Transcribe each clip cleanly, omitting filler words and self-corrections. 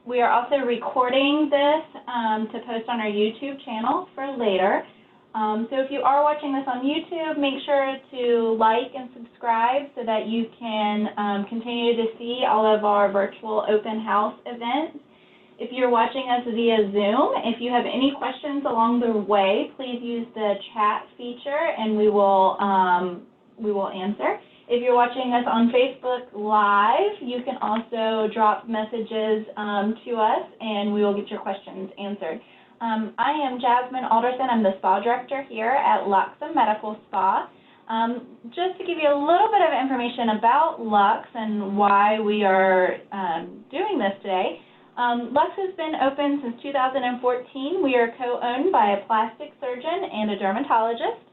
We are also recording this to post on our YouTube channel for later. So if you are watching this on YouTube, make sure to like and subscribe so that you can continue to see all of our virtual open house events. If you're watching us via Zoom, if you have any questions along the way, please use the chat feature and we will answer. If you're watching us on Facebook Live, you can also drop messages to us and we will get your questions answered. I am Jasmine Alderson. I'm the spa director here at LUX Medical Spa. Just to give you a little bit of information about LUX and why we are doing this today. LUX has been open since 2014. We are co-owned by a plastic surgeon and a dermatologist.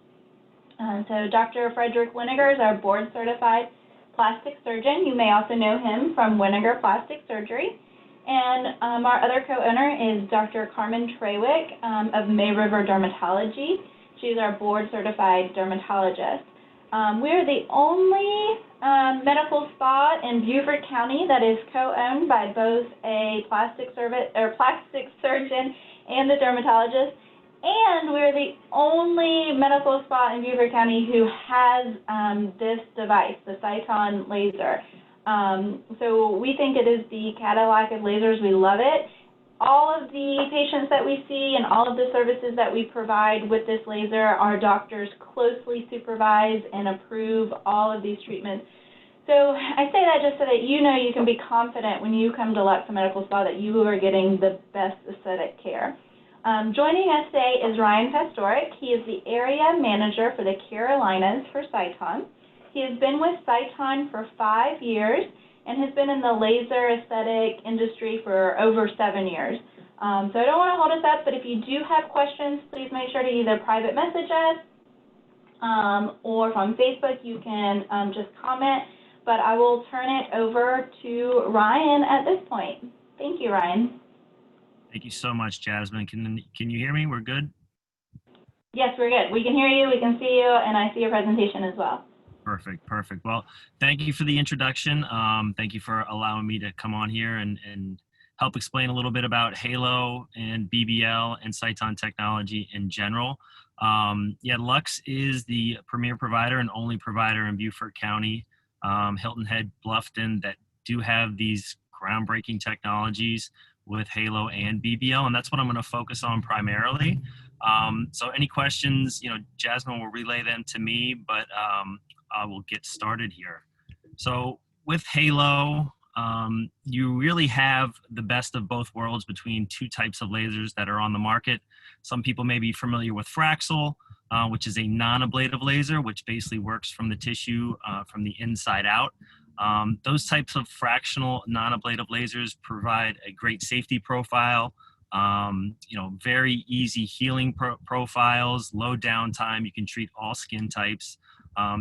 So Dr. Frederick Winiger is our board-certified plastic surgeon. You may also know him from Winiger Plastic Surgery. And our other co-owner is Dr. Carmen Trawick of May River Dermatology. She's our board-certified dermatologist. We are the only medical spa in Beaufort County that is co-owned by both a plastic surgeon and a dermatologist. And we're the only medical spa in Beaufort County who has this device, the Sciton laser. So we think it is the Cadillac of lasers. We love it. All of the patients that we see and all of the services that we provide with this laser, our doctors closely supervise and approve all of these treatments. So I say that just so that you know you can be confident when you come to LUX Medical Spa that you are getting the best aesthetic care. Joining us today is Ryan Pastorik. He is the area manager for the Carolinas for Sciton. He has been with Sciton for 5 years and has been in the laser aesthetic industry for over 7 years. So I don't want to hold us up, but if you do have questions, please make sure to either private message us or if on Facebook you can just comment. But I will turn it over to Ryan at this point. Thank you, Ryan. Thank you so much, Jasmine. Can you hear me? We're good? Yes, we're good. We can hear you, we can see you, and I see your presentation as well. Perfect, perfect. Well, thank you for the introduction. Thank you for allowing me to come on here and help explain a little bit about Halo and BBL and Sciton technology in general. Yeah, LUX is the premier provider and only provider in Beaufort County, Hilton Head, Bluffton, that do have these groundbreaking technologies with Halo and BBL, and that's what I'm going to focus on primarily. So any questions, Jasmine will relay them to me, but I will get started here. So with Halo, you really have the best of both worlds between two types of lasers that are on the market. Some people may be familiar with Fraxel, which is a non-ablative laser, which basically works from the tissue from the inside out. Those types of fractional non-ablative lasers provide a great safety profile, very easy healing profiles, low downtime. You can treat all skin types.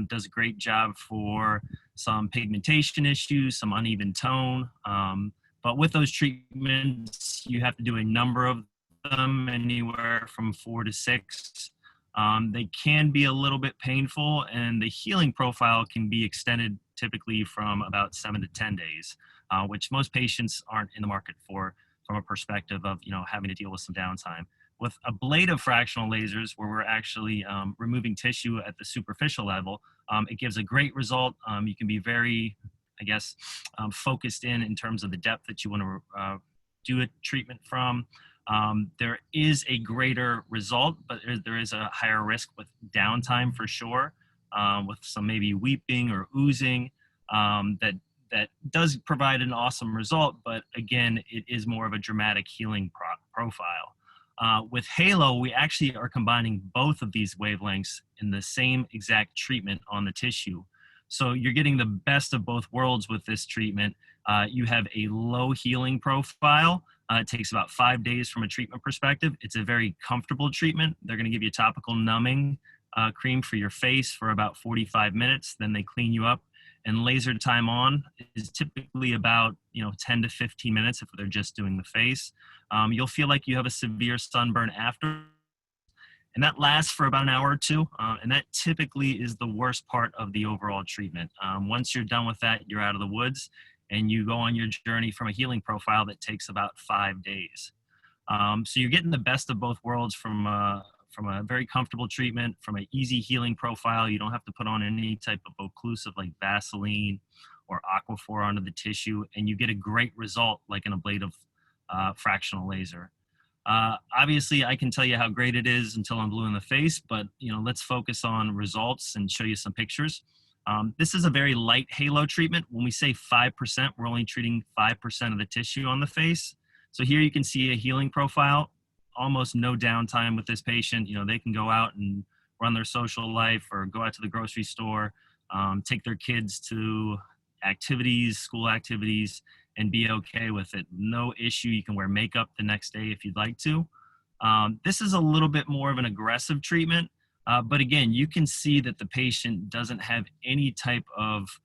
Does a great job for some pigmentation issues, some uneven tone. But with those treatments, you have to do a number of them, anywhere from 4 to 6. They can be a little bit painful, and the healing profile can be extended typically from about 7 to 10 days, which most patients aren't in the market for from a perspective of having to deal with some downtime. With ablative fractional lasers, where we're actually removing tissue at the superficial level, it gives a great result. You can be very, focused in terms of the depth that you want to do a treatment from. There is a greater result, but there is a higher risk with downtime for sure, with some maybe weeping or oozing. That does provide an awesome result, but again, it is more of a dramatic healing profile. With Halo, we actually are combining both of these wavelengths in the same exact treatment on the tissue. So you're getting the best of both worlds with this treatment. You have a low healing profile. It takes about 5 days from a treatment perspective. It's a very comfortable treatment. They're going to give you topical numbing cream for your face for about 45 minutes. Then they clean you up. And laser time on is typically about 10 to 15 minutes if they're just doing the face. You'll feel like you have a severe sunburn after, and that lasts for about an hour or two. And that typically is the worst part of the overall treatment. Once you're done with that, you're out of the woods. and you go on your journey from a healing profile that takes about 5 days. So you're getting the best of both worlds from a very comfortable treatment, from an easy healing profile. You don't have to put on any type of occlusive like Vaseline or Aquaphor onto the tissue, and you get a great result like an ablative fractional laser. Obviously, I can tell you how great it is until I'm blue in the face, but let's focus on results and show you some pictures. This is a very light halo treatment. When we say 5%, we're only treating 5% of the tissue on the face. So here you can see a healing profile, almost no downtime with this patient. They can go out and run their social life or go out to the grocery store, take their kids to activities, school activities, and be okay with it. No issue. You can wear makeup the next day if you'd like to. This is a little bit more of an aggressive treatment, but again, you can see that the patient doesn't have any type of,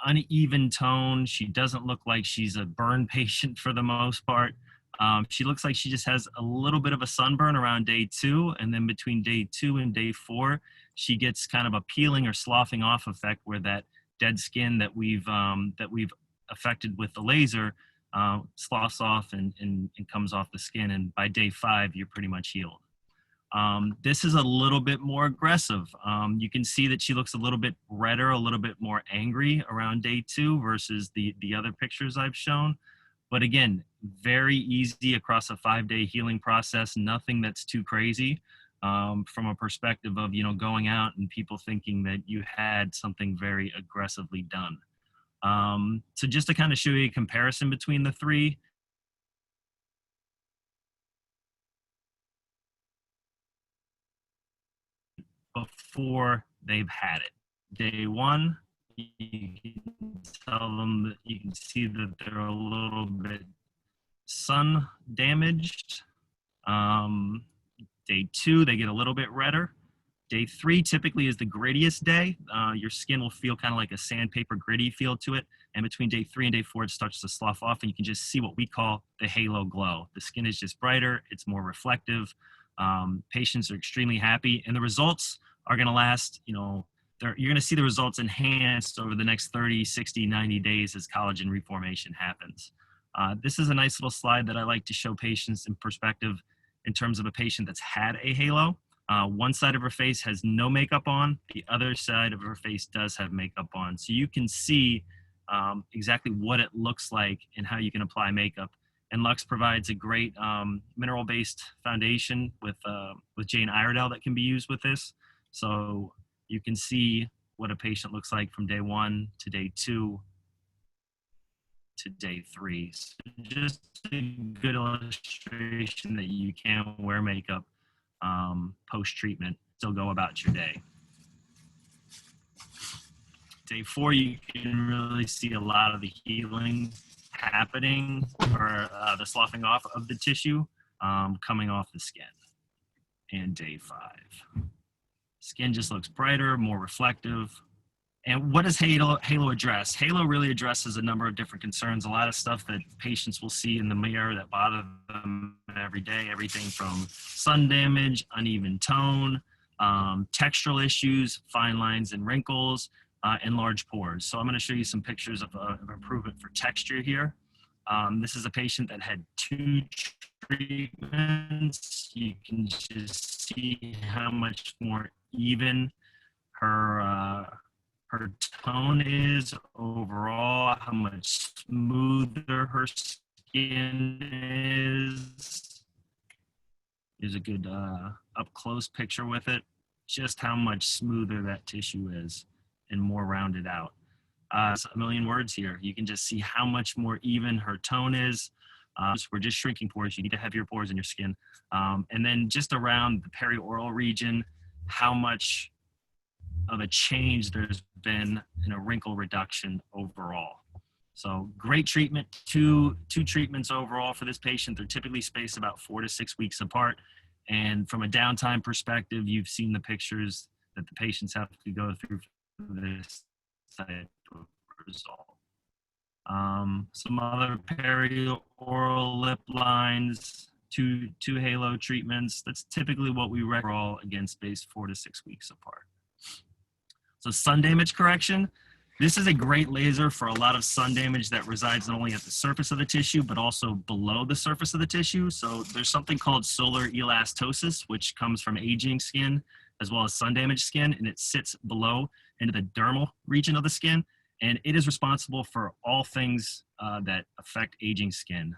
uneven tone. She doesn't look like she's a burn patient for the most part. She looks like she just has a little bit of a sunburn around day 2, and then between day 2 and day 4, she gets kind of a peeling or sloughing off effect where that dead skin that we've affected with the laser sloughs off and comes off the skin, and by day 5 you're pretty much healed. This is a little bit more aggressive. You can see that she looks a little bit redder, a little bit more angry around day 2 versus the other pictures I've shown. But again, very easy across a 5-day healing process, nothing that's too crazy from a perspective of, going out and people thinking that you had something very aggressively done. So just to kind of show you a comparison between the three, before they've had it. Day 1, you can tell them that you can see that they're a little bit sun damaged. Day 2, they get a little bit redder. Day 3 typically is the grittiest day. Your skin will feel kind of like a sandpaper gritty feel to it. And between day 3 and day 4, it starts to slough off, and you can just see what we call the halo glow. The skin is just brighter. It's more reflective. Patients are extremely happy, and the results are going to last, you're going to see the results enhanced over the next 30, 60, 90 days as collagen reformation happens. This is a nice little slide that I like to show patients in perspective in terms of a patient that's had a halo. One side of her face has no makeup on. The other side of her face does have makeup on. So you can see exactly what it looks like and how you can apply makeup. And LUX provides a great mineral-based foundation with Jane Iredale that can be used with this. So you can see what a patient looks like from day 1 to day 2 to day 3. So just a good illustration that you can wear makeup post-treatment, still go about your day. Day 4, you can really see a lot of the healing happening, or the sloughing off of the tissue coming off the skin. And day 5, skin just looks brighter, more reflective. And what does Halo address? Halo really addresses a number of different concerns, a lot of stuff that patients will see in the mirror that bother them every day, everything from sun damage, uneven tone, textural issues, fine lines and wrinkles, and large pores. So I'm going to show you some pictures of improvement for texture here. This is a patient that had 2 treatments. You can just see how much more even her tone is overall, how much smoother her skin is. Here's a good up-close picture with it. Just how much smoother that tissue is and more rounded out. It's a million words here. You can just see how much more even her tone is. We're just shrinking pores. You need to have your pores in your skin. And then just around the perioral region, how much of a change there's been in a wrinkle reduction overall. So great treatment, two treatments overall for this patient. They're typically spaced about 4 to 6 weeks apart. And from a downtime perspective, you've seen the pictures that the patients have to go through for this type of result. Some other perioral lip lines, two halo treatments. That's typically what we recommend, again, spaced 4 to 6 weeks apart. So sun damage correction, This is a great laser for a lot of sun damage that resides not only at the surface of the tissue, but also below the surface of the tissue. So there's something called solar elastosis, which comes from aging skin as well as sun damaged skin, and it sits below into the dermal region of the skin. And it is responsible for all things that affect aging skin: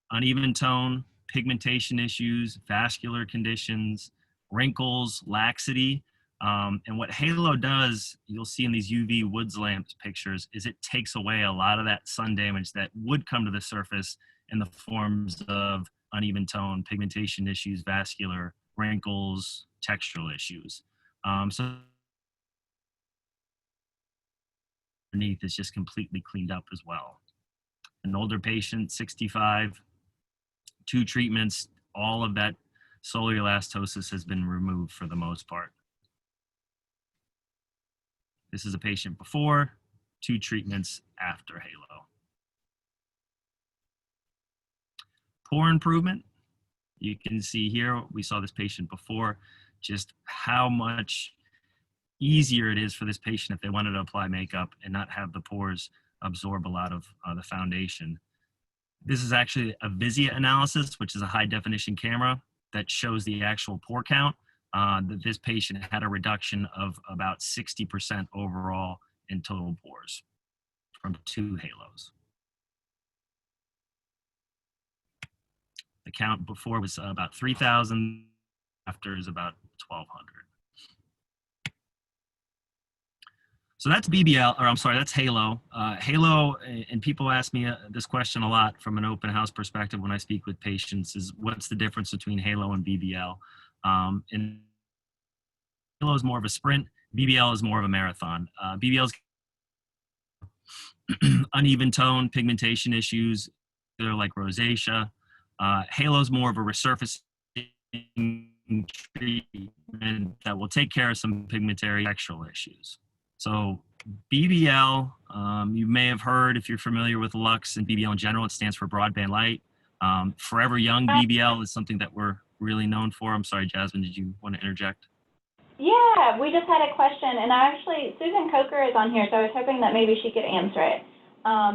uneven tone, pigmentation issues, vascular conditions, wrinkles, laxity. And what Halo does, you'll see in these UV woods lamps pictures, is it takes away a lot of that sun damage that would come to the surface in the forms of uneven tone, pigmentation issues, vascular, wrinkles, textural issues. So underneath is just completely cleaned up as well. An older patient, 65, 2 treatments, all of that solar elastosis has been removed for the most part. This is a patient before, 2 treatments after Halo. Pore improvement. You can see here, we saw this patient before, just how much easier it is for this patient if they wanted to apply makeup and not have the pores absorb a lot of the foundation. This is actually a Visia analysis, which is a high definition camera that shows the actual pore count. That this patient had a reduction of about 60% overall in total pores from 2 Halos. The count before was about 3,000, after is about 1,200. So that's BBL, or I'm sorry, that's Halo. Halo, and people ask me this question a lot from an open house perspective when I speak with patients, is what's the difference between Halo and BBL? And Halo is more of a sprint, BBL is more of a marathon. BBL's uneven tone, pigmentation issues, they're like rosacea. Halo's more of a resurfacing treatment that will take care of some pigmentary textural issues. So BBL, you may have heard, if you're familiar with LUX and BBL in general, it stands for broadband light. Forever Young BBL is something that we're really known for. I'm sorry, Jasmine, did you want to interject? Yeah, we just had a question, and actually Susan Coker is on here, so I was hoping that maybe she could answer it.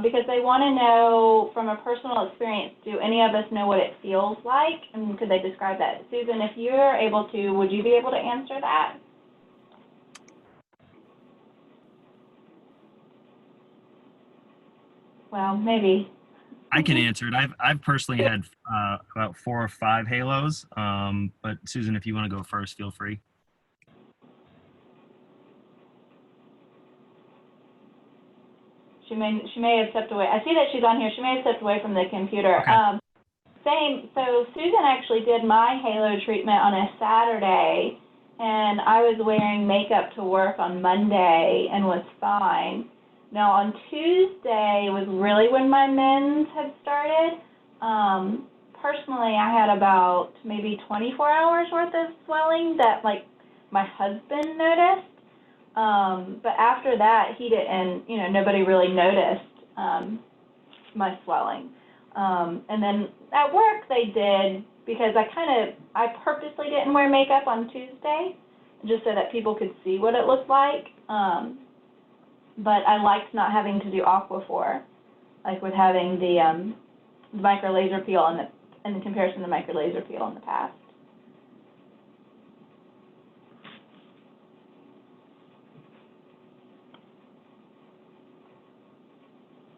Because they want to know from a personal experience, do any of us know what it feels like, and could they describe that? Susan, if you're able to, would you be able to answer that? Well, maybe. I can answer it. I've personally had about 4 or 5 Halos, but Susan, if you want to go first, feel free. She may have stepped away. I see that she's on here. She may have stepped away from the computer. Okay. So Susan actually did my Halo treatment on a Saturday, and I was wearing makeup to work on Monday and was fine. Now on Tuesday was really when my mens had started. Personally, I had about maybe 24 hours worth of swelling that like my husband noticed. But after that, he didn't, nobody really noticed my swelling. And then at work they did, because I purposely didn't wear makeup on Tuesday, just so that people could see what it looked like. But I liked not having to do Aquaphor, like with having the micro laser peel in comparison to the micro laser peel in the past.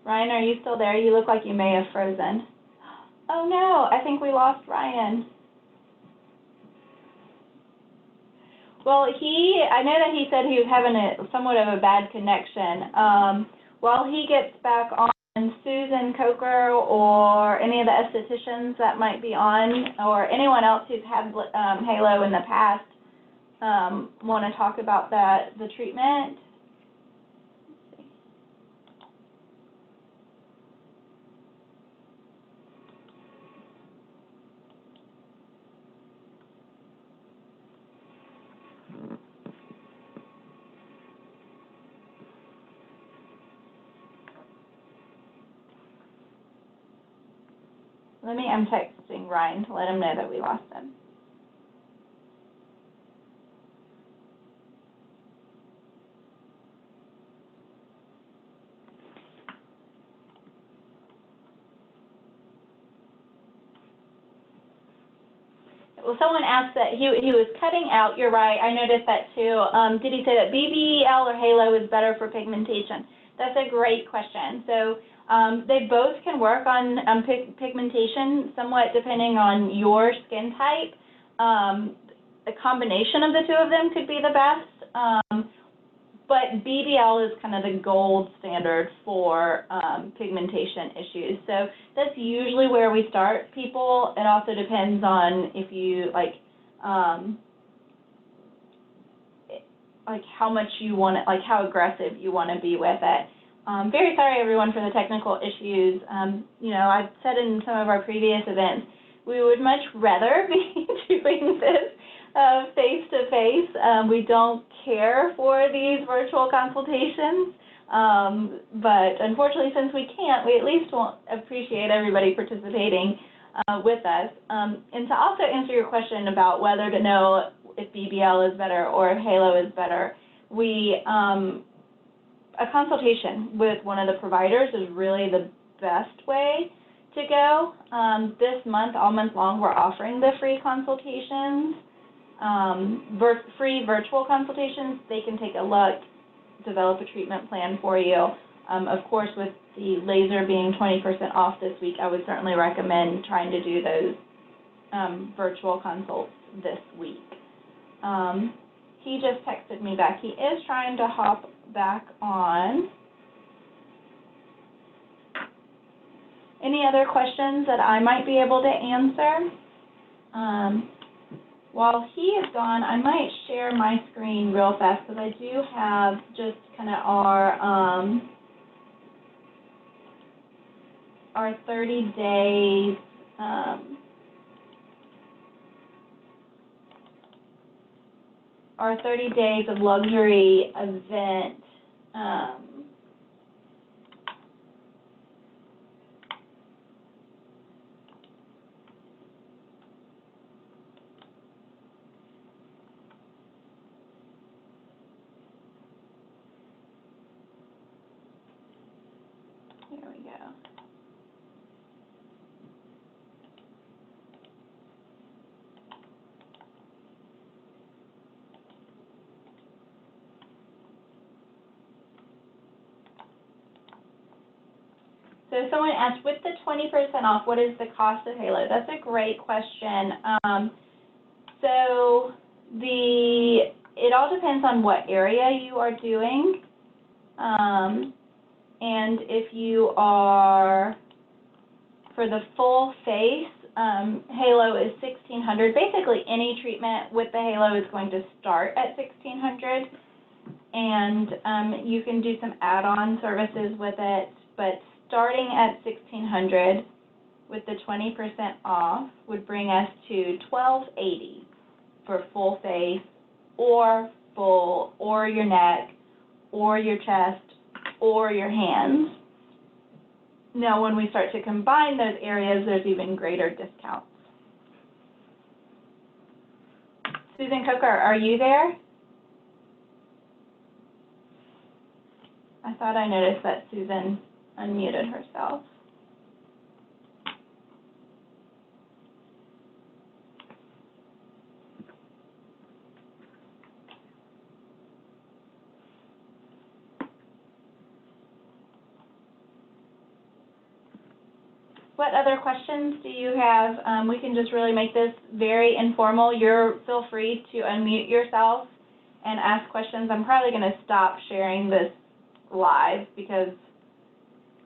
Ryan, are you still there? You look like you may have frozen. Oh no, I think we lost Ryan. Well, I know that he said he was having somewhat of a bad connection. While he gets back on, Susan Coker or any of the estheticians that might be on, or anyone else who's had Halo in the past, want to talk about the treatment? I'm texting Ryan to let him know that we lost him. someone asked that he was cutting out. You're right. I noticed that too. Did he say that BBL or halo is better for pigmentation? That's a great question. So they both can work on pigmentation, somewhat depending on your skin type. A combination of the two of them could be the best. But BBL is kind of the gold standard for pigmentation issues. So that's usually where we start people. It also depends on if you like how much you want it, like how aggressive you want to be with it. Very sorry everyone for the technical issues. You know, I've said in some of our previous events, we would much rather be doing this face-to-face. We don't care for these virtual consultations, but unfortunately, since we can't, we at least won't appreciate everybody participating with us. And to also answer your question about whether to know if BBL is better or halo is better, a consultation with one of the providers is really the best way to go. This month, all month long, we're offering the free consultations. Free virtual consultations. They can take a look, develop a treatment plan for you. Of course, with the laser being 20% off this week, I would certainly recommend trying to do those virtual consults this week. He just texted me back. He is trying to hop back on. Any other questions that I might be able to answer? While he is gone, I might share my screen real fast because I do have just kind of our 30 days our 30 days of luxury event. Here we go. So someone asked, with the 20% off, what is the cost of Halo? That's a great question. So it all depends on what area you are doing. And if you are, for the full face, Halo is $1,600. Basically, any treatment with the Halo is going to start at $1,600. And you can do some add-on services with it, but starting at $1,600 with the 20% off would bring us to $1,280 for full face or your neck or your chest or your hands. Now, when we start to combine those areas, there's even greater discounts. Susan Coker, are you there? I thought I noticed that Susan unmuted herself. What other questions do you have? We can just really make this very informal. Feel free to unmute yourself and ask questions. I'm probably going to stop sharing this live because,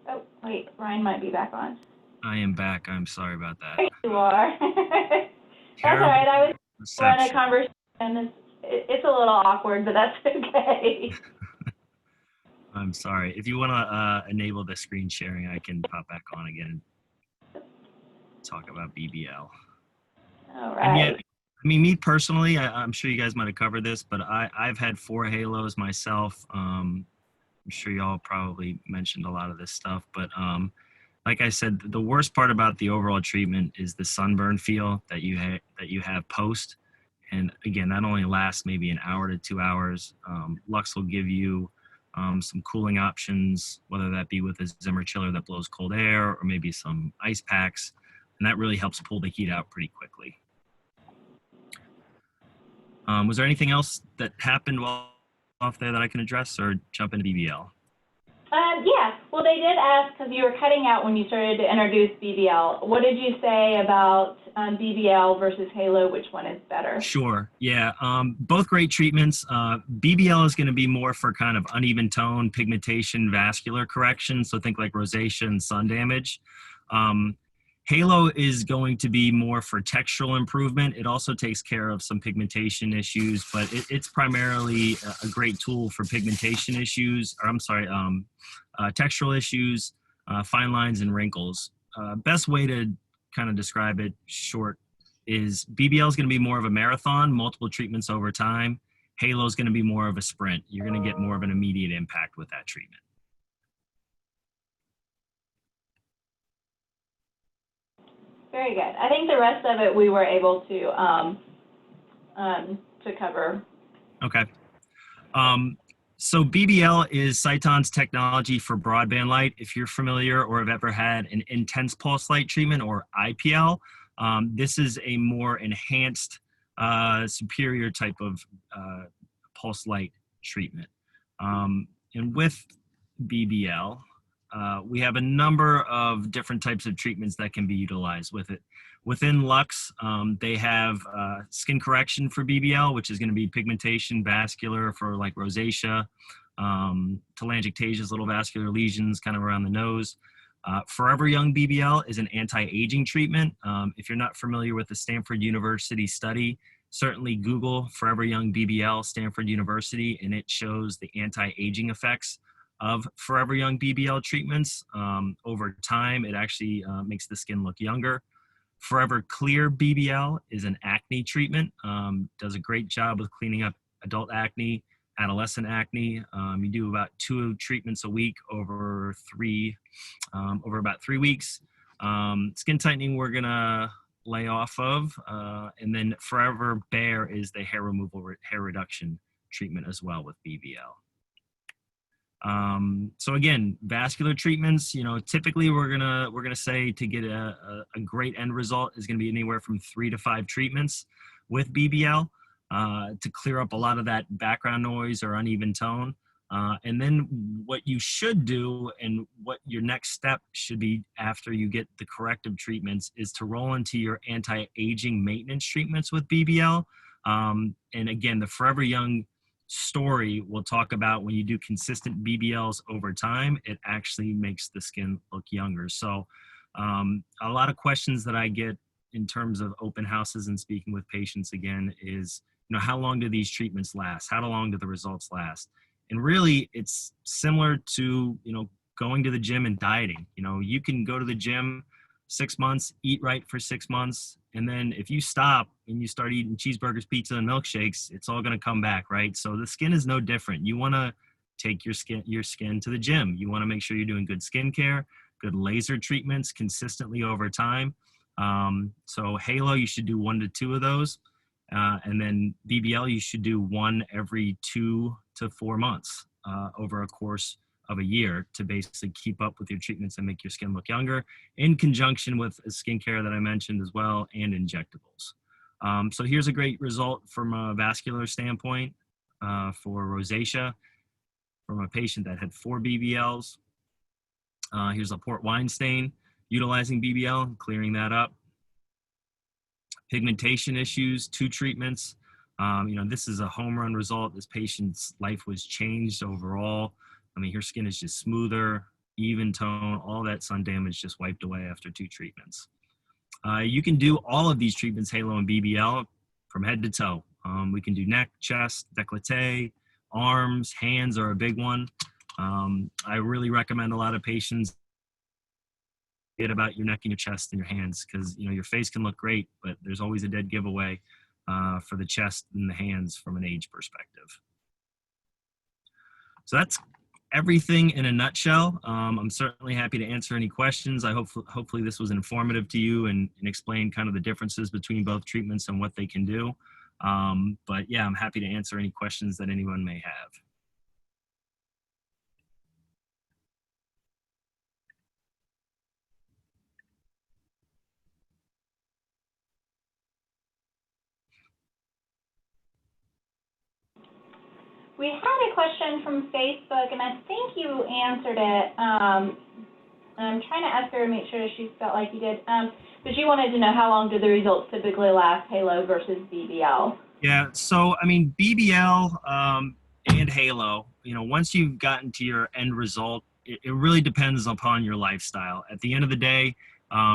oh, wait, Ryan might be back on. I am back. I'm sorry about that. There you are. That's all right. I was running a conversation. It's a little awkward, but that's okay. I'm sorry. If you want to enable the screen sharing, I can pop back on again and talk about BBL. All right. And yet, I mean, me personally, I'm sure you guys might have covered this, but I've had 4 halos myself. I'm sure y'all probably mentioned a lot of this stuff, but like I said, the worst part about the overall treatment is the sunburn feel that you have post. And again, that only lasts maybe an hour to 2 hours. LUX will give you some cooling options, whether that be with a Zimmer chiller that blows cold air or maybe some ice packs. And that really helps pull the heat out pretty quickly. Was there anything else that happened while off there that I can address, or jump into BBL? Yeah, well, they did ask, because you were cutting out when you started to introduce BBL. What did you say about BBL versus Halo? Which one is better? Sure. Yeah. Both great treatments. BBL is going to be more for kind of uneven tone, pigmentation, vascular correction. So think like rosacea and sun damage. Um, Halo is going to be more for textural improvement. It also takes care of some pigmentation issues, but it's primarily a great tool for pigmentation issues, or I'm sorry, textural issues, fine lines, and wrinkles. Best way to kind of describe it short is BBL is going to be more of a marathon, multiple treatments over time. Halo is going to be more of a sprint. You're going to get more of an immediate impact with that treatment. Very good. I think the rest of it we were able to cover. Okay. So BBL is Sciton's technology for broadband light. If you're familiar or have ever had an intense pulse light treatment, or IPL, this is a more enhanced, superior type of pulse light treatment. And with BBL, we have a number of different types of treatments that can be utilized with it. Within LUX, they have skin correction for BBL, which is going to be pigmentation, vascular for like rosacea, telangiectasias, little vascular lesions kind of around the nose. Forever Young BBL is an anti-aging treatment. If you're not familiar with the Stanford University study, certainly Google Forever Young BBL, Stanford University, and it shows the anti-aging effects of Forever Young BBL treatments. Over time, it actually makes the skin look younger. Forever Clear BBL is an acne treatment. Does a great job with cleaning up adult acne, adolescent acne. You do about 2 treatments a week over about 3 weeks. Skin tightening we're gonna lay off of, and then Forever Bare is the hair removal, hair reduction treatment as well with BBL. So again, vascular treatments, typically we're gonna say to get a great end result is gonna be anywhere from 3 to 5 treatments with BBL to clear up a lot of that background noise or uneven tone. And then what you should do, and what your next step should be after you get the corrective treatments, is to roll into your anti-aging maintenance treatments with BBL. And again, the Forever Young story we'll talk about, when you do consistent BBLs over time, it actually makes the skin look younger. So a lot of questions that I get in terms of open houses and speaking with patients again is, how long do these treatments last? How long do the results last? And really, it's similar to, going to the gym and dieting. You can go to the gym 6 months, eat right for 6 months, and then if you stop and you start eating cheeseburgers, pizza, and milkshakes, it's all going to come back, right? So the skin is no different. You want to take your skin to the gym. You want to make sure you're doing good skincare, good laser treatments consistently over time. So Halo, you should do 1 to 2 of those. And then BBL, you should do 1 every 2 to 4 months over a course of a year to basically keep up with your treatments and make your skin look younger, in conjunction with skincare that I mentioned as well, and injectables. So here's a great result from a vascular standpoint for rosacea from a patient that had 4 BBLs. Here's a port wine stain utilizing BBL, clearing that up. Pigmentation issues, 2 treatments. This is a home run result. This patient's life was changed overall. Her skin is just smoother, even tone, all that sun damage just wiped away after 2 treatments. You can do all of these treatments, Halo and BBL, from head to toe. We can do neck, chest, décolleté, arms, hands are a big one. I really recommend a lot of patients get about your neck and your chest and your hands, because your face can look great, but there's always a dead giveaway for the chest and the hands from an age perspective. So that's everything in a nutshell. I'm certainly happy to answer any questions. Hopefully this was informative to you and explained kind of the differences between both treatments and what they can do. But yeah, I'm happy to answer any questions that anyone may have. We had a question from Facebook, and I think you answered it. I'm trying to ask her to make sure she felt like you did. But she wanted to know how long do the results typically last, Halo versus BBL? Yeah, so I mean, BBL and Halo, you know, once you've gotten to your end result, it really depends upon your lifestyle. At the end of the day,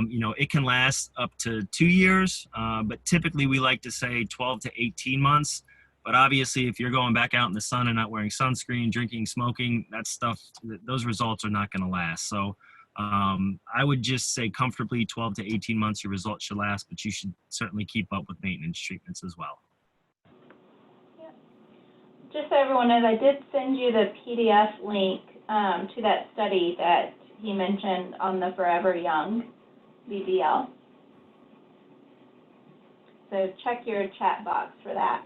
you know, it can last up to 2 years, but typically we like to say 12 to 18 months. But obviously, if you're going back out in the sun and not wearing sunscreen, drinking, smoking, that stuff, those results are not going to last. So I would just say comfortably 12 to 18 months your results should last, but you should certainly keep up with maintenance treatments as well. Yep. Just so everyone knows, I did send you the PDF link to that study that he mentioned on the Forever Young BBL. So check your chat box for that.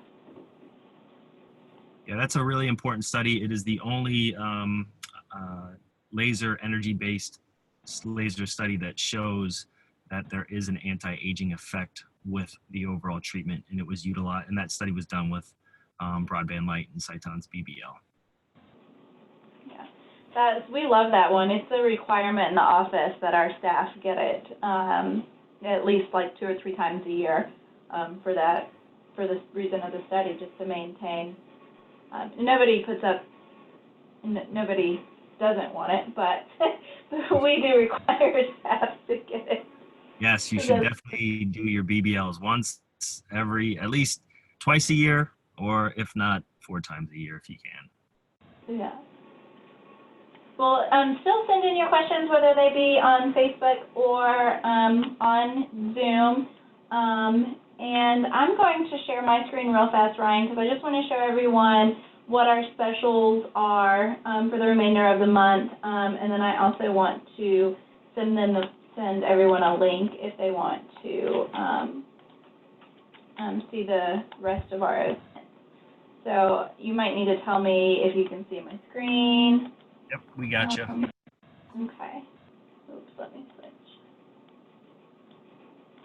Yeah, that's a really important study. It is the only laser energy-based laser study that shows that there is an anti-aging effect with the overall treatment, and it was utilized, and that study was done with BroadBand Light and Sciton's BBL. Yeah, we love that one. It's a requirement in the office that our staff get it at least like 2 or 3 times a year for the reason of the study, just to maintain. Nobody doesn't want it, but we do require staff to get it. Yes, you should definitely do your BBLs once at least twice a year, or if not 4 times a year if you can. Yeah. Well, still send in your questions, whether they be on Facebook or on Zoom. And I'm going to share my screen real fast, Ryan, because I just want to show everyone what our specials are for the remainder of the month. And then I also want to send everyone a link if they want to see the rest of our events. So you might need to tell me if you can see my screen. Yep, we got you. Okay. Oops, let me switch.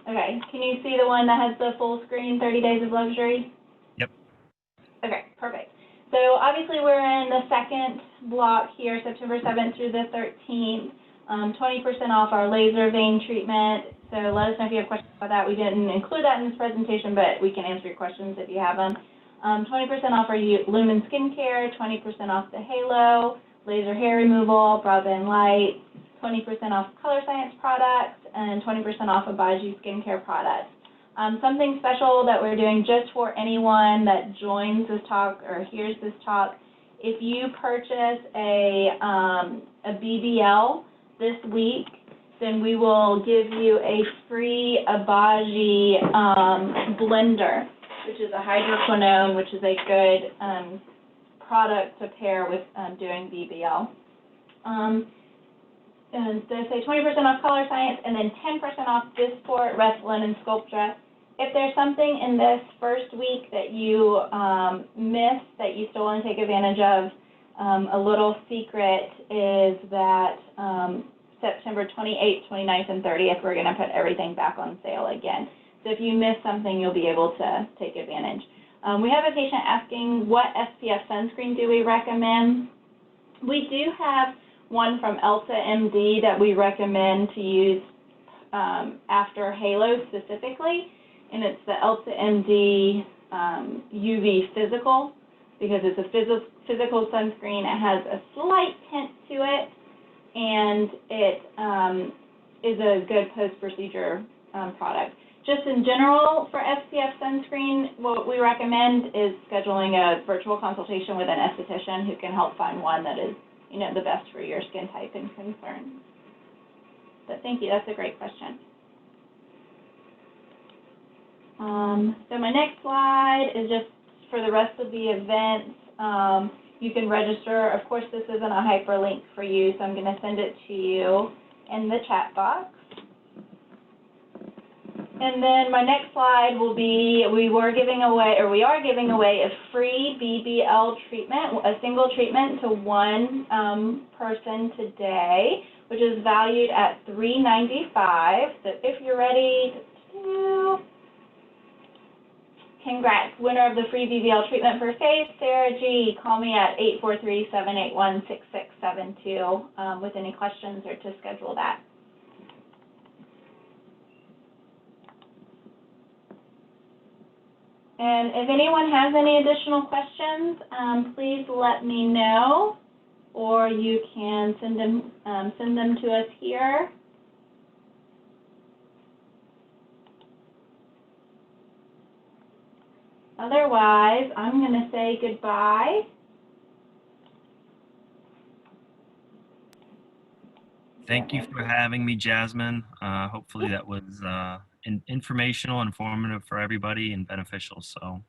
Okay, can you see the one that has the full screen, 30 Days of Luxury? Yep. Okay, perfect. So obviously we're in the second block here, September 7th through the 13th, 20% off our laser vein treatment. So let us know if you have questions about that. We didn't include that in this presentation, but we can answer your questions if you have them. 20% off our Lumen Skincare, 20% off the Halo, laser hair removal, BroadBand Light, 20% off Color Science products, and 20% off Abaji skincare products. Something special that we're doing just for anyone that joins this talk or hears this talk, if you purchase a BBL this week, then we will give you a free Abaji blender, which is a hydroquinone, which is a good product to pair with doing BBL. And they say 20% off Color Science and then 10% off Dysport, Restylane, and Sculptra. If there's something in this first week that you missed that you still want to take advantage of, a little secret is that September 28th, 29th, and 30th, we're going to put everything back on sale again. So if you miss something, you'll be able to take advantage. We have a patient asking, what SPF sunscreen do we recommend? We do have one from Elsa MD that we recommend to use after Halo specifically, and it's the Elsa MD UV Physical, because it's a physical sunscreen. It has a slight tint to it, and it is a good post-procedure product. Just in general, for SPF sunscreen, what we recommend is scheduling a virtual consultation with an esthetician who can help find one that is, you know, the best for your skin type and concerns. But thank you, that's a great question. So my next slide is just for the rest of the events. You can register. Of course, this isn't a hyperlink for you, so I'm going to send it to you in the chat box. And then my next slide will be, we are giving away a free BBL treatment, a single treatment to one person today, which is valued at $395. So if you're ready to congrats, winner of the free BBL treatment for face, Sarah G. Call me at 843-781-6672 with any questions or to schedule that. And if anyone has any additional questions, please let me know, or you can send them to us here. Otherwise, I'm going to say goodbye. Thank you for having me, Jasmine. Hopefully that was informational, informative for everybody, and beneficial. So.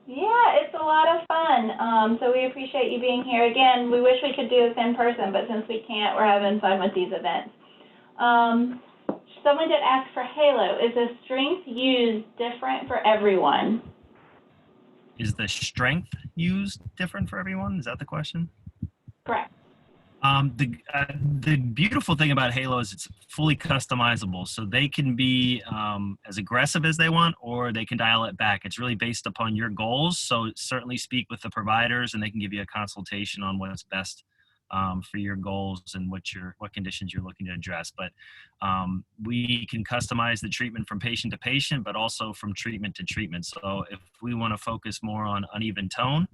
Yeah, it's a lot of fun. So we appreciate you being here. Again, we wish we could do this in person, but since we can't, we're having fun with these events. Someone did ask for Halo. Is the strength used different for everyone? Is the strength used different for everyone? Is that the question? Correct. The beautiful thing about Halo is it's fully customizable, so they can be as aggressive as they want, or they can dial it back. It's really based upon your goals, so certainly speak with the providers and they can give you a consultation on what's best for your goals and what conditions you're looking to address. But we can customize the treatment from patient to patient, but also from treatment to treatment. So if we want to focus more on uneven tone,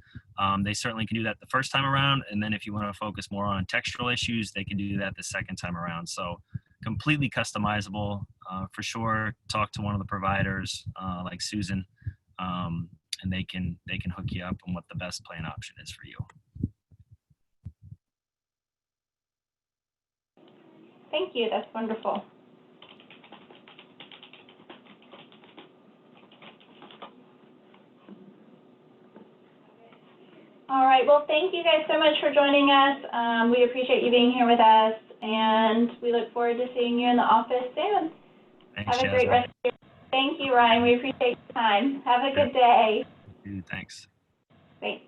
they certainly can do that the first time around. And then if you want to focus more on textural issues, they can do that the second time around. So completely customizable. For sure, talk to one of the providers like Susan, and they can hook you up on what the best plan option is for you. Thank you. That's wonderful. All right. Well, thank you guys so much for joining us. We appreciate you being here with us, and we look forward to seeing you in the office soon. Thanks, Have a great rest of your day. Thank you, Ryan. We appreciate your time. Have a good day. Thanks. Thanks.